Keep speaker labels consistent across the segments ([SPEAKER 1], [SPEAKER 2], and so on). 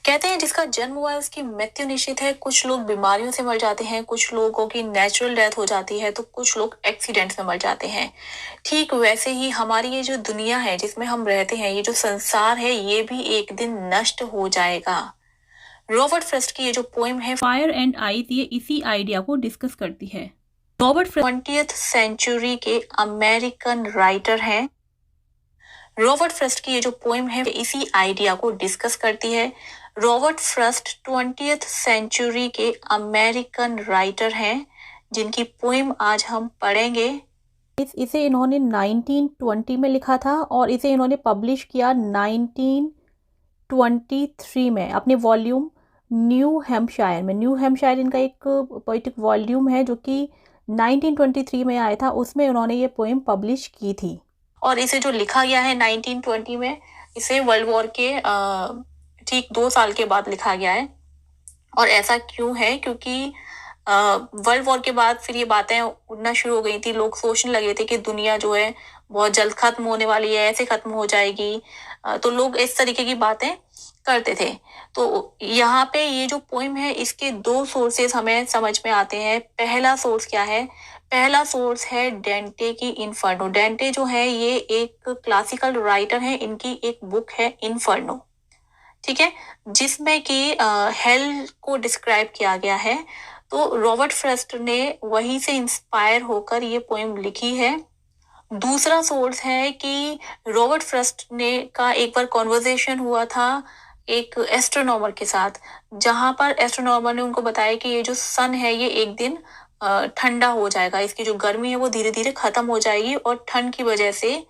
[SPEAKER 1] कहते हैं जिसका जन्म हुआ है उसकी मृत्यु निश्चित है। कुछ लोग बीमारियों से मर जाते हैं, कुछ लोगों की नेचुरल डेथ हो जाती है, तो कुछ लोग एक्सीडेंट्स में मर जाते हैं। ठीक वैसे ही हमारी ये जो दुनिया है जिसमें हम रहते हैं, ये जो संसार है, ये भी एक दिन नष्ट हो जाएगा। रॉबर्ट फ्रॉस्ट की ये जो पोएम है
[SPEAKER 2] फायर एंड आइस, ये इसी आइडिया को डिस्कस करती है। रॉबर्ट फ्रॉस्ट
[SPEAKER 1] 20th सेंचुरी के अमेरिकन राइटर हैं। रॉबर्ट फ्रॉस्ट की ये जो पोएम है इसी आइडिया को डिस्कस करती है। रॉबर्ट फ्रॉस्ट 20th सेंचुरी के अमेरिकन राइटर हैं जिनकी पोएम आज हम पढ़ेंगे।
[SPEAKER 2] इसे इन्होंने 1920 में लिखा था और इसे इन्होंने पब्लिश किया 1923 में अपने वॉल्यूम न्यू हैम्पशायर में। न्यू हैम्पशायर इनका एक पोइटिक वॉल्यूम है जो कि 1923 में आया था, उसमें उन्होंने ये पोएम पब्लिश की थी।
[SPEAKER 1] और इसे जो लिखा गया है 1920 में, इसे वर्ल्ड वॉर के ठीक 2 साल के बाद लिखा गया है। और ऐसा क्यों है? क्योंकि वर्ल्ड वॉर के बाद फिर ये बातें उड़ना शुरू हो गई थी। लोग सोचने लगे थे कि दुनिया जो है बहुत जल्द खत्म होने वाली है, ऐसे खत्म हो जाएगी। तो लोग इस तरीके की बातें करते थे। तो यहाँ पे ये जो पोइम है इसके 2 सोर्सेस हमें समझ में आते हैं। पहला सोर्स क्या है? पहला सोर्स है डेंटे की इन्फर्नो। डेंटे जो है ये एक क्लासिकल राइटर है, इनकी एक बुक है इन्फर्नो, ठीक है, जिसमें कि हेल को डिस्क्राइब किया गया है। तो रॉबर्ट फ्रॉस्ट ने वहीं से इंस्पायर होकर ये पोएम लिखी है। दूसरा सोर्स है कि रॉबर्ट फ्रॉस्ट ने का एक बार कॉन्वर्सेशन हुआ था एक एस्ट्रोनॉमर के साथ, जहां पर एस्ट्रोनॉमर ने उनको बताया कि ये जो सन है ये एक दिन ठंडा हो जाएगा, इसकी जो गर्मी है वो धीरे धीरे खत्म हो जाएगी और ठंड की वजह से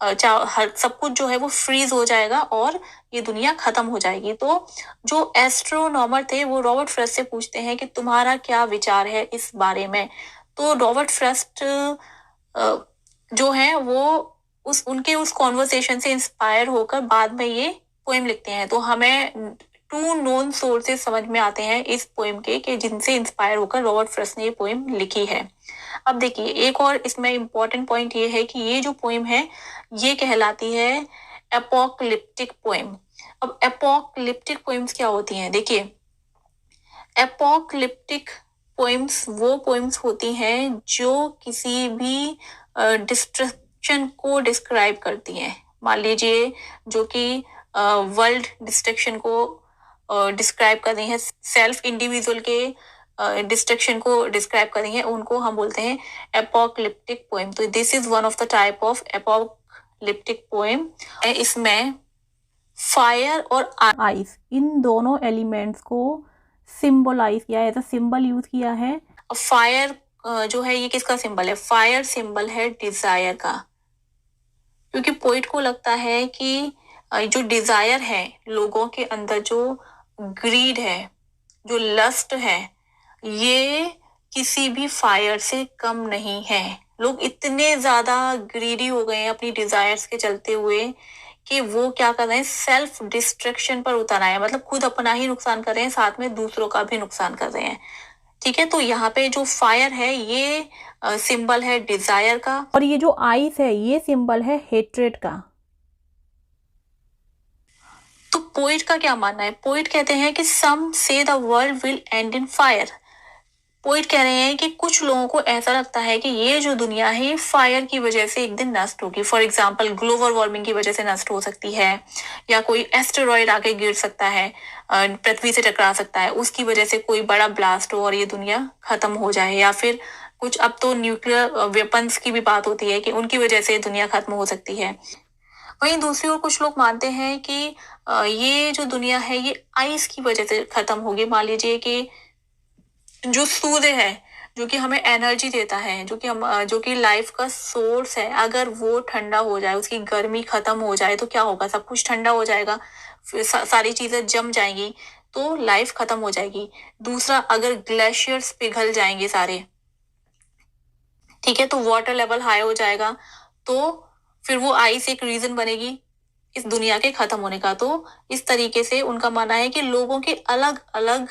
[SPEAKER 1] हर सब कुछ जो है वो फ्रीज हो जाएगा और ये दुनिया खत्म हो जाएगी। तो जो एस्ट्रोनॉमर थे वो रॉबर्ट फ्रॉस्ट से पूछते हैं कि तुम्हारा क्या विचार है इस बारे में। तो रॉबर्ट फ्रॉस्ट जो है वो उस कॉन्वर्सेशन से इंस्पायर होकर बाद में ये पोएम लिखते हैं। तो हमें 2 नोन सोर्सेस समझ में आते हैं इस पोएम के कि जिनसे इंस्पायर होकर रॉबर्ट फ्रॉस्ट ने ये पोएम लिखी है। अब देखिए एक और इसमें इम्पोर्टेंट पॉइंट ये है कि ये जो पोएम है ये कहलाती है एपोकलिप्टिक पोएम। अब एपोकलिप्टिक पोएम्स क्या होती हैं? देखिए, एपोकलिप्टिक पोएम्स वो पोएम्स होती हैं जो किसी भी डिस्ट्रक्शन को डिस्क्राइब करती हैं। मान लीजिए जो कि वर्ल्ड डिस्ट्रक्शन को डिस्क्राइब कर रही हैं, सेल्फ इंडिविजुअल के डिस्ट्रक्शन को डिस्क्राइब कर रही हैं, उनको हम बोलते हैं एपोकलिप्टिक पोएम। तो this is one of the type of apocalyptic poem. इसमें फायर और
[SPEAKER 2] आइस, इन दोनों एलिमेंट्स को सिंबलाइज किया है, एज अ सिंबल यूज किया है।
[SPEAKER 1] फायर जो है ये किसका सिंबल है? फायर सिंबल है डिजायर का, क्योंकि पोइट को लगता है कि जो डिजायर है लोगों के अंदर, जो ग्रीड है, जो लस्ट है, ये किसी भी फायर से कम नहीं है। लोग इतने ज्यादा ग्रीडी हो गए हैं अपनी डिजायर्स के चलते हुए कि वो क्या कर रहे हैं, सेल्फ डिस्ट्रक्शन पर उतर आए हैं। मतलब खुद अपना ही नुकसान कर रहे हैं, साथ में दूसरों का भी नुकसान कर रहे हैं। ठीक है, तो यहाँ पे जो फायर है ये सिंबल है डिजायर का,
[SPEAKER 2] और ये जो आइस है ये सिंबल है हेट्रेड का।
[SPEAKER 1] तो पोइट का क्या मानना है? पोइट कहते हैं कि some say the world will end in fire. Poet कह रहे हैं कि कुछ लोगों को ऐसा लगता है कि ये जो दुनिया है ये फायर की वजह से एक दिन नष्ट होगी। फॉर एग्जाम्पल ग्लोबल वार्मिंग की वजह से नष्ट हो सकती है, या कोई एस्टेरॉइड आके गिर सकता है, पृथ्वी से टकरा सकता है, उसकी वजह से कोई बड़ा ब्लास्ट हो और ये दुनिया खत्म हो जाए। या फिर कुछ अब तो न्यूक्लियर वेपन्स की भी बात होती है कि उनकी वजह से दुनिया खत्म हो सकती है। वहीं दूसरी ओर कुछ लोग मानते हैं कि ये जो दुनिया है ये आइस की वजह से खत्म होगी। मान लीजिए कि जो सूर्य है, जो कि हमें एनर्जी देता है, जो कि लाइफ का सोर्स है, अगर वो ठंडा हो जाए, उसकी गर्मी खत्म हो जाए तो क्या होगा? सब कुछ ठंडा हो जाएगा, फिर सारी चीजें जम जाएंगी, तो लाइफ खत्म हो जाएगी। दूसरा, अगर ग्लेशियर्स पिघल जाएंगे सारे, ठीक है, तो वाटर लेवल हाई हो जाएगा, तो फिर वो आइस एक रीजन बनेगी इस दुनिया के खत्म होने का। तो इस तरीके से उनका मानना है कि लोगों के अलग अलग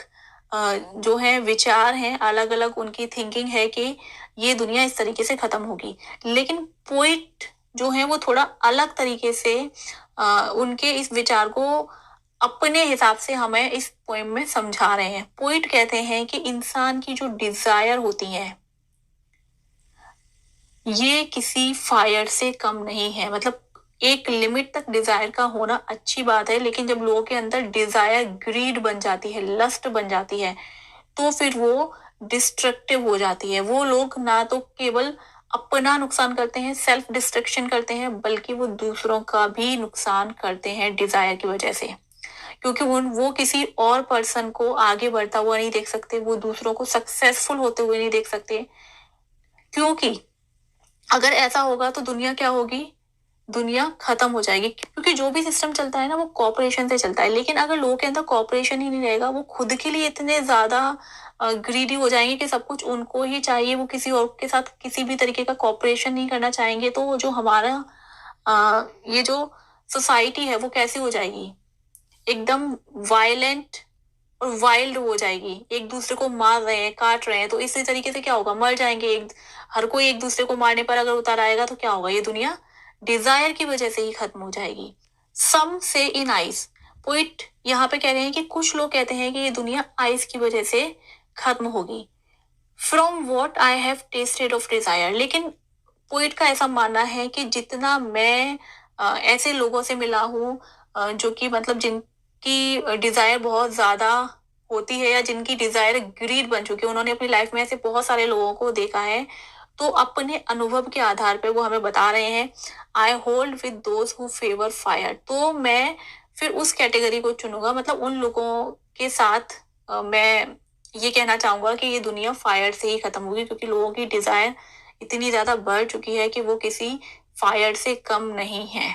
[SPEAKER 1] जो है विचार हैं, अलग अलग उनकी थिंकिंग है कि ये दुनिया इस तरीके से खत्म होगी। लेकिन पोइट जो है वो थोड़ा अलग तरीके से उनके इस विचार को अपने हिसाब से हमें इस पोएम में समझा रहे हैं। पोइट कहते हैं कि इंसान की जो डिजायर होती है ये किसी फायर से कम नहीं है। मतलब एक लिमिट तक डिजायर का होना अच्छी बात है, लेकिन जब लोगों के अंदर डिजायर ग्रीड बन जाती है, लस्ट बन जाती है, तो फिर वो डिस्ट्रक्टिव हो जाती है। वो लोग ना तो केवल अपना नुकसान करते हैं, सेल्फ डिस्ट्रक्शन करते हैं, बल्कि वो दूसरों का भी नुकसान करते हैं डिजायर की वजह से। क्योंकि वो किसी और पर्सन को आगे बढ़ता हुआ नहीं देख सकते, वो दूसरों को सक्सेसफुल होते हुए नहीं देख सकते। क्योंकि अगर ऐसा होगा तो दुनिया क्या होगी, दुनिया खत्म हो जाएगी। क्योंकि जो भी सिस्टम चलता है ना वो कॉपरेशन से चलता है। लेकिन अगर लोगों के अंदर कॉपरेशन ही नहीं रहेगा, वो खुद के लिए इतने ज्यादा ग्रीडी हो जाएंगे कि सब कुछ उनको ही चाहिए, वो किसी और के साथ किसी भी तरीके का कॉपरेशन नहीं करना चाहेंगे, तो जो हमारा ये जो सोसाइटी है वो कैसी हो जाएगी, एकदम वायलेंट और वाइल्ड हो जाएगी। एक दूसरे को मार रहे हैं, काट रहे हैं, तो इसी तरीके से क्या होगा, मर जाएंगे। हर कोई एक दूसरे को मारने पर अगर उतर आएगा तो क्या होगा, ये दुनिया डिजायर की वजह से ही खत्म हो जाएगी। सम से इन आइस, पोइट यहाँ पे कह रहे हैं कि कुछ लोग कहते हैं कि ये दुनिया आइस की वजह से खत्म होगी। From what I have tested of desire, लेकिन पोइट का ऐसा मानना है कि जितना मैं ऐसे लोगों से मिला हूँ जो कि मतलब जिनकी डिजायर बहुत ज्यादा होती है या जिनकी डिजायर ग्रीड बन चुकी है, उन्होंने अपनी लाइफ में ऐसे बहुत सारे लोगों को देखा है, तो अपने अनुभव के आधार पे वो हमें बता रहे हैं I hold with those who favour fire. तो मैं फिर उस कैटेगरी को चुनूंगा, मतलब उन लोगों के साथ मैं ये कहना चाहूंगा कि ये दुनिया फायर से ही खत्म होगी, क्योंकि लोगों की डिजायर इतनी ज्यादा बढ़ चुकी है कि वो किसी फायर से कम नहीं है।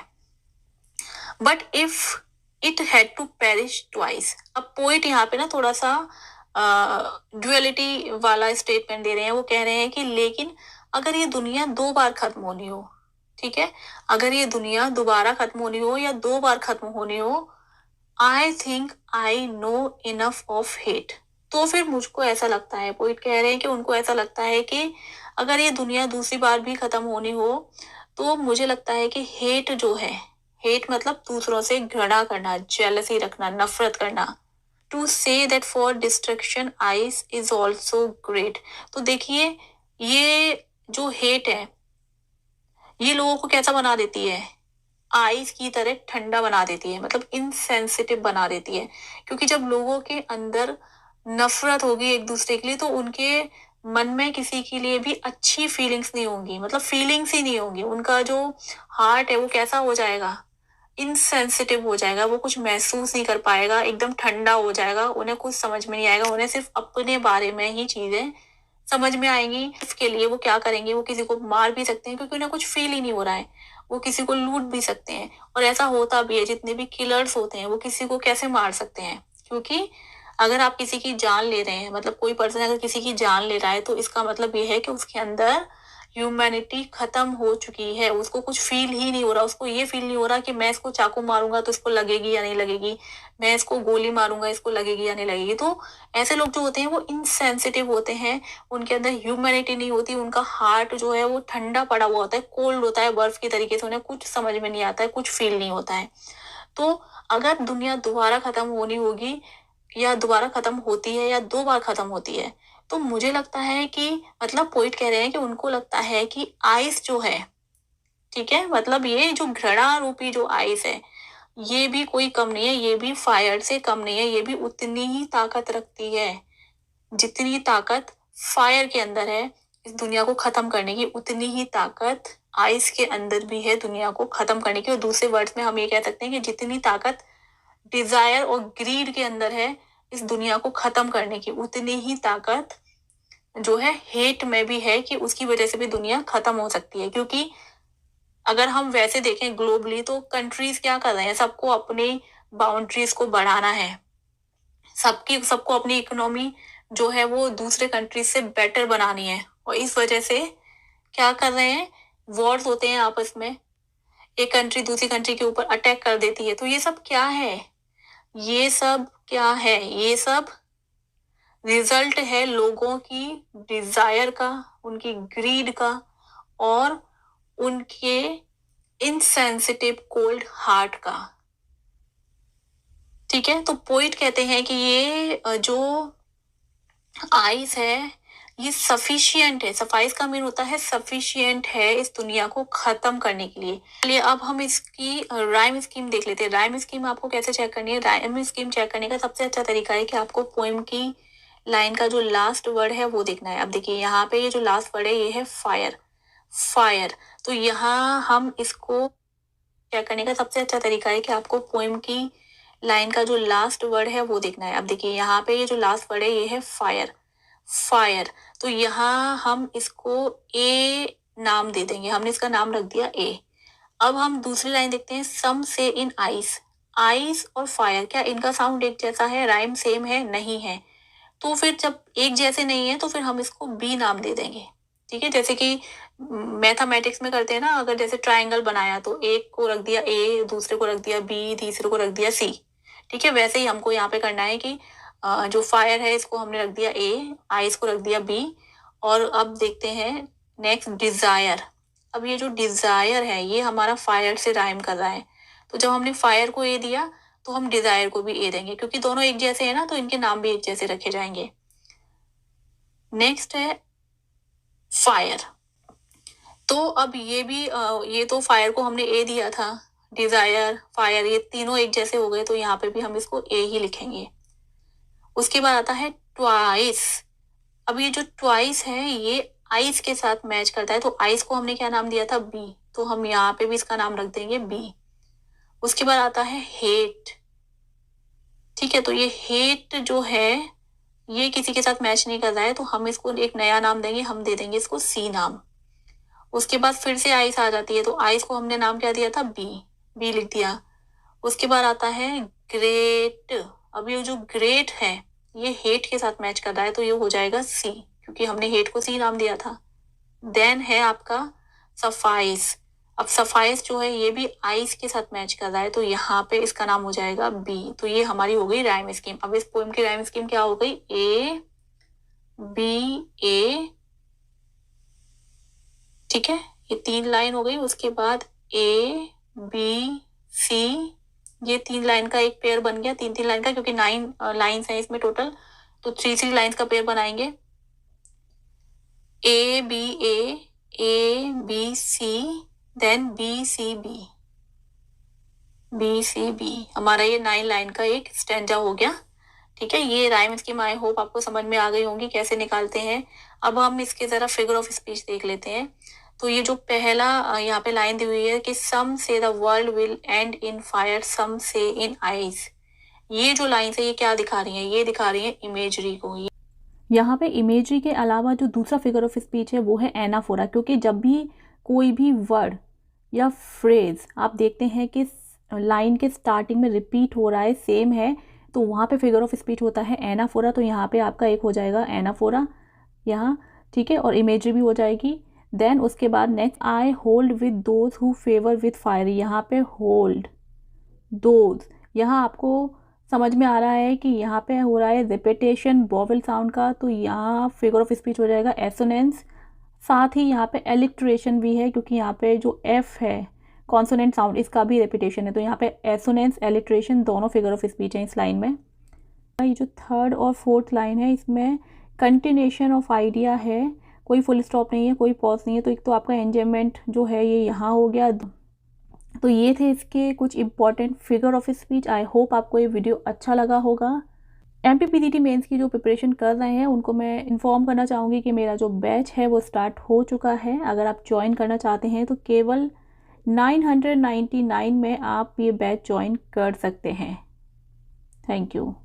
[SPEAKER 1] But if it had to perish twice, अब पोइट यहाँ पे ना थोड़ा सा ड्युअलिटी वाला स्टेटमेंट दे रहे हैं। वो कह रहे हैं कि लेकिन अगर ये दुनिया 2 बार खत्म होनी हो, ठीक है, अगर ये दुनिया दोबारा खत्म होनी हो या 2 बार खत्म होनी हो, I think I know enough of hate, तो फिर मुझको ऐसा लगता है, पोइट कह रहे हैं कि उनको ऐसा लगता है कि अगर ये दुनिया दूसरी बार भी खत्म होनी हो, तो मुझे लगता है कि हेट जो है, हेट मतलब दूसरों से घृणा करना, जेलसी रखना, नफरत करना, to say that for destruction ice is also great. तो देखिए ये जो हेट है ये लोगों को कैसा बना देती है, आइस की तरह ठंडा बना देती है, मतलब इनसेंसिटिव बना देती है। क्योंकि जब लोगों के अंदर नफरत होगी एक दूसरे के लिए, तो उनके मन में किसी के लिए भी अच्छी फीलिंग्स नहीं होंगी, मतलब फीलिंग्स ही नहीं होंगी। उनका जो हार्ट है वो कैसा हो जाएगा, इनसेंसिटिव हो जाएगा, वो कुछ महसूस नहीं कर पाएगा, एकदम ठंडा हो जाएगा, उन्हें कुछ समझ में नहीं आएगा, उन्हें सिर्फ अपने बारे में ही चीजें समझ में आएंगी। इसके लिए वो क्या करेंगे, वो किसी को मार भी सकते हैं क्योंकि उन्हें कुछ फील ही नहीं हो रहा है, वो किसी को लूट भी सकते हैं। और ऐसा होता भी है, जितने भी किलर्स होते हैं वो किसी को कैसे मार सकते हैं, क्योंकि अगर आप किसी की जान ले रहे हैं, मतलब कोई पर्सन अगर किसी की जान ले रहा है, तो इसका मतलब ये है कि उसके अंदर ह्यूमैनिटी खत्म हो चुकी है, उसको कुछ फील ही नहीं हो रहा, उसको ये फील नहीं हो रहा कि मैं इसको चाकू मारूंगा तो इसको लगेगी या नहीं लगेगी, मैं इसको गोली मारूंगा इसको लगेगी या नहीं लगेगी। तो ऐसे लोग जो होते हैं वो इनसेंसिटिव होते हैं, उनके अंदर ह्यूमैनिटी नहीं होती, उनका हार्ट जो है वो ठंडा पड़ा हुआ होता है, कोल्ड होता है, बर्फ की तरीके से, उन्हें कुछ समझ में नहीं आता है, कुछ फील नहीं होता है। तो अगर दुनिया दोबारा खत्म होनी होगी या दोबारा खत्म होती है या 2 बार खत्म होती है, तो मुझे लगता है कि, मतलब पोइट कह रहे हैं कि उनको लगता है कि आइस जो है, ठीक है, मतलब ये जो घृणा रूपी जो आइस है ये भी कोई कम नहीं है, ये भी फायर से कम नहीं है, ये भी उतनी ही ताकत रखती है जितनी ताकत फायर के अंदर है इस दुनिया को खत्म करने की, उतनी ही ताकत आइस के अंदर भी है दुनिया को खत्म करने की। और दूसरे वर्ड्स में हम ये कह सकते हैं कि जितनी ताकत डिजायर और ग्रीड के अंदर है इस दुनिया को खत्म करने की, उतनी ही ताकत जो है हेट में भी है कि उसकी वजह से भी दुनिया खत्म हो सकती है। क्योंकि अगर हम वैसे देखें ग्लोबली, तो कंट्रीज क्या कर रहे हैं, सबको अपनी बाउंड्रीज को बढ़ाना है, सबको अपनी इकोनॉमी जो है वो दूसरे कंट्रीज से बेटर बनानी है, और इस वजह से क्या कर रहे हैं, वॉर्स होते हैं आपस में, एक कंट्री दूसरी कंट्री के ऊपर अटैक कर देती है। तो ये सब क्या है, ये सब क्या है, ये सब रिजल्ट है लोगों की डिजायर का, उनकी ग्रीड का, और उनके इनसेंसिटिव कोल्ड हार्ट का। ठीक है। तो पोइट कहते हैं कि ये जो आइस है ये सफिशियंट है, सफाइस का मीन होता है सफिशियंट है इस दुनिया को खत्म करने के लिए। चलिए अब हम इसकी राइम स्कीम देख लेते हैं। राइम स्कीम आपको कैसे चेक करनी है? राइम स्कीम चेक करने का सबसे अच्छा तरीका है कि आपको पोएम की लाइन का जो लास्ट वर्ड है वो देखना है। अब देखिए यहाँ पे ये जो लास्ट वर्ड है ये है फायर, फायर। तो यहाँ हम इसको चेक करने का सबसे अच्छा तरीका है कि आपको पोएम की लाइन का जो लास्ट वर्ड है वो देखना है। अब देखिए यहाँ पे ये जो लास्ट वर्ड है ये है फायर, फायर। तो यहाँ हम इसको ए नाम दे देंगे, हमने इसका नाम रख दिया ए। अब हम दूसरी लाइन देखते हैं, सम से इन आइस। आइस और फायर, क्या इनका साउंड एक जैसा है, राइम सेम है? नहीं है। तो फिर जब एक जैसे नहीं है तो फिर हम इसको बी नाम दे देंगे। ठीक है, जैसे कि मैथमेटिक्स में करते हैं ना, अगर जैसे ट्राइंगल बनाया तो एक को रख दिया ए, दूसरे को रख दिया बी, तीसरे को रख दिया सी। ठीक है, वैसे ही हमको यहाँ पे करना है कि जो फायर है इसको हमने रख दिया ए, आइस को रख दिया बी। और अब देखते हैं नेक्स्ट डिजायर। अब ये जो डिजायर है ये हमारा फायर से राइम कर रहा है, तो जब हमने फायर को ए दिया तो हम डिजायर को भी ए देंगे, क्योंकि दोनों एक जैसे हैं ना तो इनके नाम भी एक जैसे रखे जाएंगे। नेक्स्ट है फायर। तो अब ये भी ये तो फायर को हमने ए दिया था, डिजायर, फायर ये तीनों एक जैसे हो गए, तो यहाँ पे भी हम इसको ए ही लिखेंगे। उसके बाद आता है ट्वाइस। अब ये जो ट्वाइस है ये आइस के साथ मैच करता है, तो आइस को हमने क्या नाम दिया था? बी, तो हम यहाँ पे भी इसका नाम रख देंगे बी। उसके बाद आता है हेट। ठीक है, तो ये हेट जो है ये किसी के साथ मैच नहीं कर रहा है, तो हम इसको एक नया नाम देंगे, हम दे देंगे इसको सी नाम। उसके बाद फिर से आइस आ जाती है, तो आइस को हमने नाम क्या दिया था? बी, बी लिख दिया। उसके बाद आता है ग्रेट। अब ये जो ग्रेट है ये हेट के साथ मैच कर रहा है, तो ये हो जाएगा सी, क्योंकि हमने हेट को सी नाम दिया था। देन है आपका सफाइस। अब सफाइस जो है ये भी आइस के साथ मैच कर रहा है, तो यहाँ पे इसका नाम हो जाएगा बी। तो ये हमारी हो गई राइम स्कीम। अब इस पोएम की राइम स्कीम क्या हो गई? ए बी ए। ठीक है, ये 3 लाइन हो गई। उसके बाद ए बी सी, ये 3 लाइन का एक पेयर बन गया, 3 लाइन का, क्योंकि 9 लाइन्स हैं इसमें टोटल, तो 3 लाइन्स का पेयर बनाएंगे। A B C, then B C B, B C B, हमारा ये 9 लाइन का एक स्टैंजा हो गया। ठीक है, ये राइम स्कीम आई होप आपको समझ में आ गई होंगी कैसे निकालते हैं। अब हम इसके जरा फिगर ऑफ स्पीच देख लेते हैं। तो ये जो पहला यहाँ पे लाइन दी हुई है कि some say the world will end in fire, some say in eyes, ये जो लाइन है ये क्या दिखा रही है? ये दिखा रही है इमेजरी को।
[SPEAKER 2] यहाँ पे इमेजरी के अलावा जो दूसरा फिगर ऑफ स्पीच है वो है एनाफोरा, क्योंकि जब भी कोई भी वर्ड या फ्रेज आप देखते हैं कि लाइन के स्टार्टिंग में रिपीट हो रहा है, सेम है, तो वहाँ पे फिगर ऑफ स्पीच होता है एनाफोरा। तो यहाँ पे आपका एक हो जाएगा एनाफोरा यहाँ, ठीक है, और इमेजरी भी हो जाएगी। देन उसके बाद next, I hold with those who favour with fire, यहाँ पे होल्ड दोज, यहाँ आपको समझ में आ रहा है कि यहाँ पे हो रहा है रिपीटेशन वोवेल साउंड का, तो यहाँ फिगर ऑफ स्पीच हो जाएगा एसोनेंस। साथ ही यहाँ पे एलिट्रेशन भी है, क्योंकि यहाँ पे जो एफ है कॉन्सोनेंट साउंड इसका भी रेपिटेशन है, तो यहाँ पे एसोनेंस एलिट्रेशन दोनों फिगर ऑफ स्पीच हैं इस लाइन में। ये जो थर्ड और फोर्थ लाइन है इसमें कंटिन्यूशन ऑफ आइडिया है, कोई फुल स्टॉप नहीं है, कोई पॉज नहीं है, तो एक तो आपका एंजॉयमेंट जो है ये यहाँ हो गया। तो ये थे इसके कुछ important figure of speech. I hope आपको ये वीडियो अच्छा लगा होगा। MPPCT मेंस की जो प्रिपरेशन कर रहे हैं उनको मैं इन्फॉर्म करना चाहूँगी कि मेरा जो बैच है वो स्टार्ट हो चुका है। अगर आप ज्वाइन करना चाहते हैं तो केवल 999 में आप ये बैच ज्वाइन कर सकते हैं। Thank you.